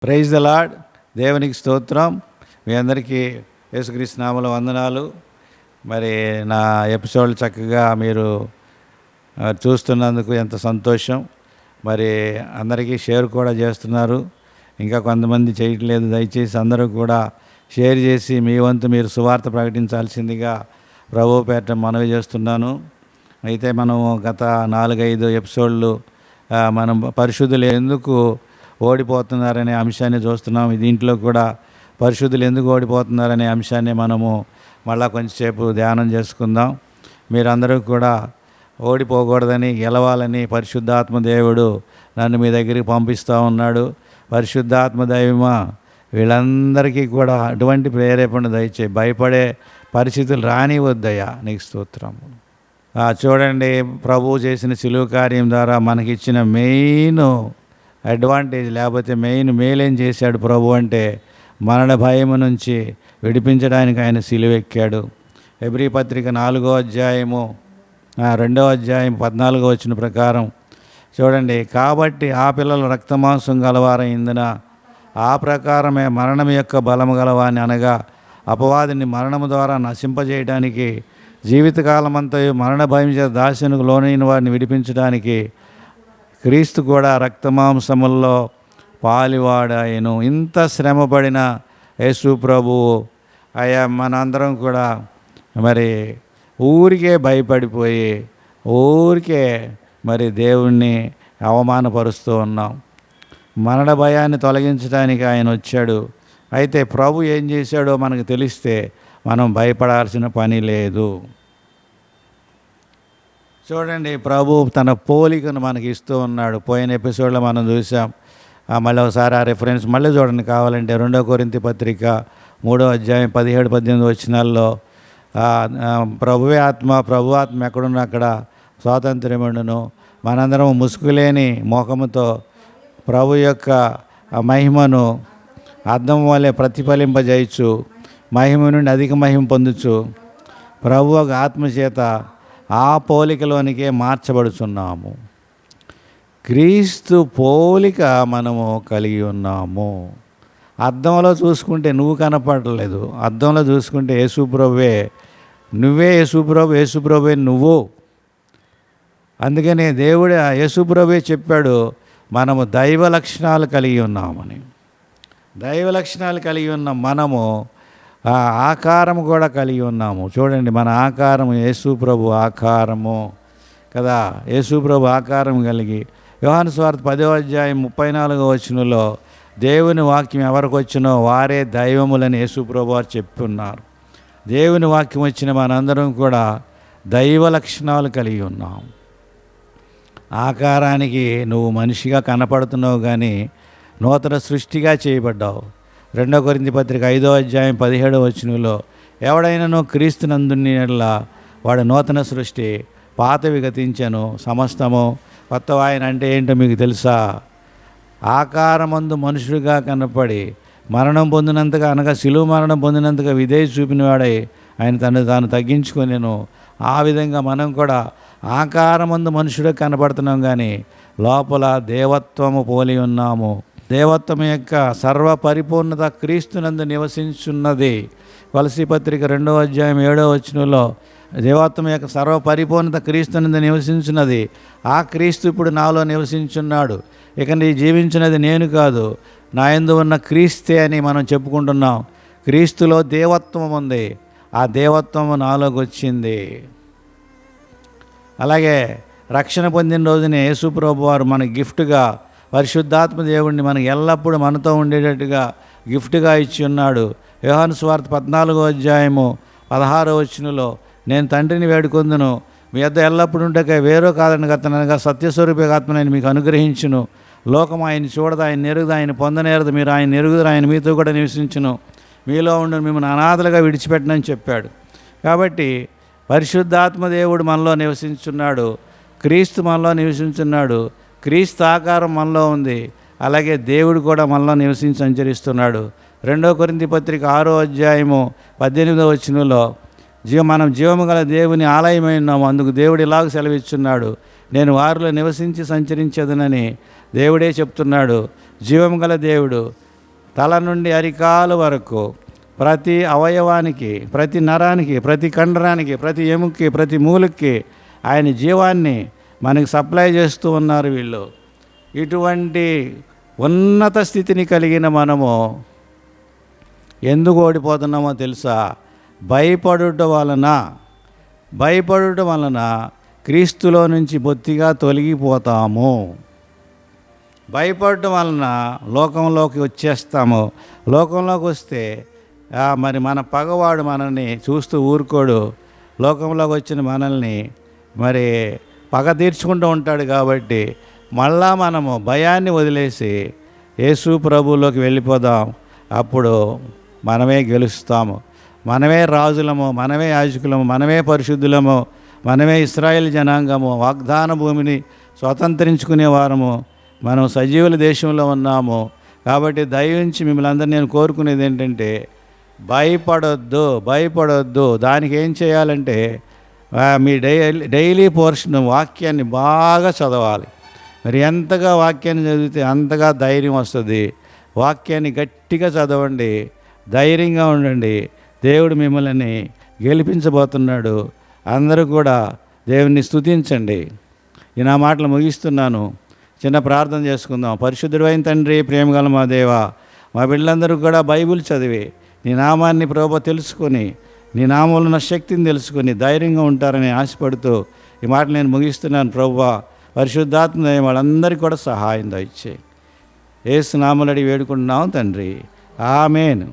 Praise the lord. దేవునికి స్తోత్రం. మీ అందరికీ యేసుక్రీస్తు నామములో వందనాలు. మరి నా ఎపిసోడ్లు చక్కగా మీరు చూస్తున్నందుకు ఎంత సంతోషం. మరి అందరికీ షేర్ కూడా చేస్తున్నారు. ఇంకా కొంతమంది చేయట్లేదు. దయచేసి అందరూ కూడా షేర్ చేసి మీ వంతు మీరు సువార్త ప్రకటించాల్సిందిగా ప్రభువు పేరట మనవి చేస్తున్నాను. అయితే మనం గత 4-5 ఎపిసోడ్లు మనం పరిశుద్ధులు ఎందుకు ఓడిపోతున్నారనే అంశాన్ని చూస్తున్నాం. దీంట్లో కూడా పరిశుద్ధులు ఎందుకు ఓడిపోతున్నారనే అంశాన్ని మనము మళ్ళా కొంచెంసేపు ధ్యానం చేసుకుందాం. మీరందరూ కూడా ఓడిపోకూడదని, గెలవాలని పరిశుద్ధాత్మ దేవుడు నన్ను మీ దగ్గరికి పంపిస్తూ ఉన్నాడు. పరిశుద్ధాత్మ దైవమా, వీళ్ళందరికీ కూడా అటువంటి ప్రేరేపణ దయచేయి. భయపడే పరిస్థితులు రానివద్దయ్యా, నీకు స్తోత్రం. చూడండి, ప్రభువు చేసిన సిలువ కార్యం ద్వారా మనకిచ్చిన మెయిన్ అడ్వాంటేజ్, లేకపోతే మెయిన్ మేలేం చేశాడు ప్రభు అంటే, మరణ భయము నుంచి విడిపించడానికి ఆయన సిలువ ఎక్కాడు. హెబ్రీ పత్రిక 4వ అధ్యాయము 2వ అధ్యాయం 14వ వచనం ప్రకారం చూడండి, కాబట్టి ఆ పిల్లలు రక్తమాంసం గలవారైందున ఆ ప్రకారమే మరణం యొక్క బలము గలవాని, అనగా అపవాదిని మరణము ద్వారా నశింపజేయడానికి, జీవితకాలమంతా మరణ భయం చేత దాస్యానికి లోనైన వారిని విడిపించడానికి క్రీస్తు కూడా రక్తమాంసముల్లో పాలివాడాయను. ఇంత శ్రమపడిన యేసు ప్రభువు అయ్యా, మనందరం కూడా మరి ఊరికే భయపడిపోయి ఊరికే మరి దేవుణ్ణి అవమానపరుస్తూ ఉన్నాం. మరణ భయాన్ని తొలగించడానికి ఆయన వచ్చాడు. అయితే ప్రభు ఏం చేశాడో మనకు తెలిస్తే మనం భయపడాల్సిన పని లేదు. చూడండి, ప్రభు తన పోలికను మనకి ఇస్తూ ఉన్నాడు. పోయిన ఎపిసోడ్లో మనం చూసాం. మళ్ళీ ఒకసారి ఆ రెఫరెన్స్ మళ్ళీ చూడండి కావాలంటే. 2 కొరింథీ పత్రిక 3వ అధ్యాయం 17-18 వచనాల్లో ప్రభు ఆత్మ ఎక్కడున్న అక్కడ స్వాతంత్ర్యముండును. మనందరం ముసుగులేని మోకముతో ప్రభు యొక్క మహిమను అద్దం వలె ప్రతిఫలింపజేయచ్చు, మహిమ నుండి అధిక మహిమ పొందుచు ప్రభు ఒక ఆత్మచేత ఆ పోలికలోనికే మార్చబడుచున్నాము. క్రీస్తు పోలిక మనము కలిగి ఉన్నాము. అద్దంలో చూసుకుంటే నువ్వు కనపడలేదు, అద్దంలో చూసుకుంటే యేసుప్రభువే నువ్వే, యేసుప్రభువే నువ్వు. అందుకని దేవుడు యేసుప్రభువే చెప్పాడు, మనము దైవ లక్షణాలు కలిగి ఉన్నామని. దైవ లక్షణాలు కలిగి ఉన్న మనము ఆకారము కూడా కలిగి ఉన్నాము. చూడండి, మన ఆకారము యేసుప్రభు ఆకారము కదా. యేసుప్రభు ఆకారం కలిగి యోహాను సువార్త 10వ అధ్యాయం 34వ వచనంలో దేవుని వాక్యం ఎవరికి వచ్చినో వారే దైవములని యేసుప్రభు వారు చెప్పున్నారు. దేవుని వాక్యం వచ్చిన మనందరం కూడా దైవ లక్షణాలు కలిగి ఉన్నాం. ఆకారానికి నువ్వు మనిషిగా కనపడుతున్నావు, కానీ నూతన సృష్టిగా చేయబడ్డావు. 2 కొరింథీ పత్రిక 5వ అధ్యాయం 17వ వచనంలో ఎవడైనానో క్రీస్తునందుని యెడల వాడు నూతన సృష్టి, పాతవి గతించెను, సమస్తము కొత్తవి. ఆయన అంటే ఏంటో మీకు తెలుసా? ఆకారమందు మనుషుడిగా కనపడి మరణం పొందినంతగా, అనగా శిలువ మరణం పొందినంతగా విధేయ చూపినవాడై ఆయన తాను తగ్గించుకొనెను. ఆ విధంగా మనం కూడా ఆకారమందు మనుషుడిగా కనపడుతున్నాం, కానీ లోపల దేవత్వము పోలి ఉన్నాము. దేవత్వం యొక్క సర్వ పరిపూర్ణత క్రీస్తునందు నివసించున్నది. కొలసీ పత్రిక 2వ అధ్యాయం 7వ వచనంలో దేవత్వం యొక్క సర్వ పరిపూర్ణత క్రీస్తునందు నివసించున్నది. ఆ క్రీస్తు ఇప్పుడు నాలో నివసించున్నాడు. ఇక నీ జీవించినది నేను కాదు, నా యందు ఉన్న క్రీస్తే అని మనం చెప్పుకుంటున్నాం. క్రీస్తులో దేవత్వం ఉంది, ఆ దేవత్వము నాలోకి వచ్చింది. అలాగే రక్షణ పొందిన రోజునే యేసుప్రభు వారు మన గిఫ్ట్గా పరిశుద్ధాత్మ దేవుడిని మనకి ఎల్లప్పుడూ మనతో ఉండేటట్టుగా గిఫ్ట్గా ఇచ్చి ఉన్నాడు. యోహాను సువార్త 14వ అధ్యాయము 16వ వచనంలో నేను తండ్రిని వేడుకొందును, మీ యొద్ద ఎల్లప్పుడు ఉంటే వేరో కాదని గతనగా సత్యస్వరూప ఆత్మను ఆయన మీకు అనుగ్రహించును. లోకం ఆయన చూడదు, ఆయన నెరుగుదు, ఆయన పొందనేరదు. మీరు ఆయన నెరుగుదురు, ఆయన మీతో కూడా నివసించును. మీలో ఉండు, మిమ్మల్ని అనాథలుగా విడిచిపెట్టనని చెప్పాడు. కాబట్టి పరిశుద్ధాత్మ దేవుడు మనలో నివసించున్నాడు, క్రీస్తు మనలో నివసించున్నాడు, క్రీస్తు ఆకారం మనలో ఉంది. అలాగే దేవుడు కూడా మనలో నివసించి సంచరిస్తున్నాడు. 2 కొరింథీ పత్రిక 6వ అధ్యాయము 18వ వచనంలో మనం జీవము గల దేవుని ఆలయమై ఉన్నాము, అందుకు దేవుడు ఇలాగ సెలవిచ్చున్నాడు, నేను వారిలో నివసించి సంచరించేదనని దేవుడే చెప్తున్నాడు. జీవము గల దేవుడు తల నుండి అరికాలు వరకు ప్రతి అవయవానికి, ప్రతి నరానికి, ప్రతి కండరానికి, ప్రతి ఎముకకి, ప్రతి మూలకి ఆయన జీవాన్ని మనకి సప్లై చేస్తూ ఉన్నారు వీళ్ళు. ఇటువంటి ఉన్నత స్థితిని కలిగిన మనము ఎందుకు ఓడిపోతున్నామో తెలుసా? భయపడుట వలన క్రీస్తులో నుంచి బొత్తిగా తొలగిపోతాము. భయపడటం వలన లోకంలోకి వచ్చేస్తాము. లోకంలోకి వస్తే మరి మన పగవాడు మనల్ని చూస్తూ ఊరుకోడు. లోకంలోకి వచ్చిన మనల్ని మరి పగ తీర్చుకుంటూ ఉంటాడు. కాబట్టి మళ్ళా మనము భయాన్ని వదిలేసి యేసు ప్రభువులోకి వెళ్ళిపోదాం. అప్పుడు మనమే గెలుస్తాము. మనమే రాజులము, మనమే యాజకులము, మనమే పరిశుద్ధులము, మనమే ఇశ్రాయేల్ జనాంగము, వాగ్దాన భూమిని స్వతంత్రించుకునే వారము. మనం సజీవుల దేశంలో ఉన్నాము. కాబట్టి దయించి మిమ్మల్ని అందరినీ నేను కోరుకునేది ఏంటంటే, భయపడొద్దు. దానికి ఏం చేయాలంటే మీ డైలీ పోర్షన్ వాక్యాన్ని బాగా చదవాలి. మరి ఎంతగా వాక్యాన్ని చదివితే అంతగా ధైర్యం వస్తుంది. వాక్యాన్ని గట్టిగా చదవండి, ధైర్యంగా ఉండండి. దేవుడు మిమ్మల్ని గెలిపించబోతున్నాడు. అందరూ కూడా దేవుని స్తుతించండి. ఈ నా మాటలు ముగిస్తున్నాను. చిన్న ప్రార్థన చేసుకుందాం. పరిశుద్ధుడైన తండ్రి, ప్రేమగల మా దేవ, మా బిడ్డలందరూ కూడా బైబిల్ చదివి నీ నామాన్ని ప్రభువా తెలుసుకొని, నీ నామంలో ఉన్న శక్తిని తెలుసుకొని ధైర్యంగా ఉంటారని ఆశపడుతూ ఈ మాటలు నేను ముగిస్తున్నాను. ప్రభువా, పరిశుద్ధాత్మ వాళ్ళందరికీ కూడా సహాయం దయచేయి. యేసు నామములో అడిగి వేడుకుంటున్నాం తండ్రి. ఆమేన్.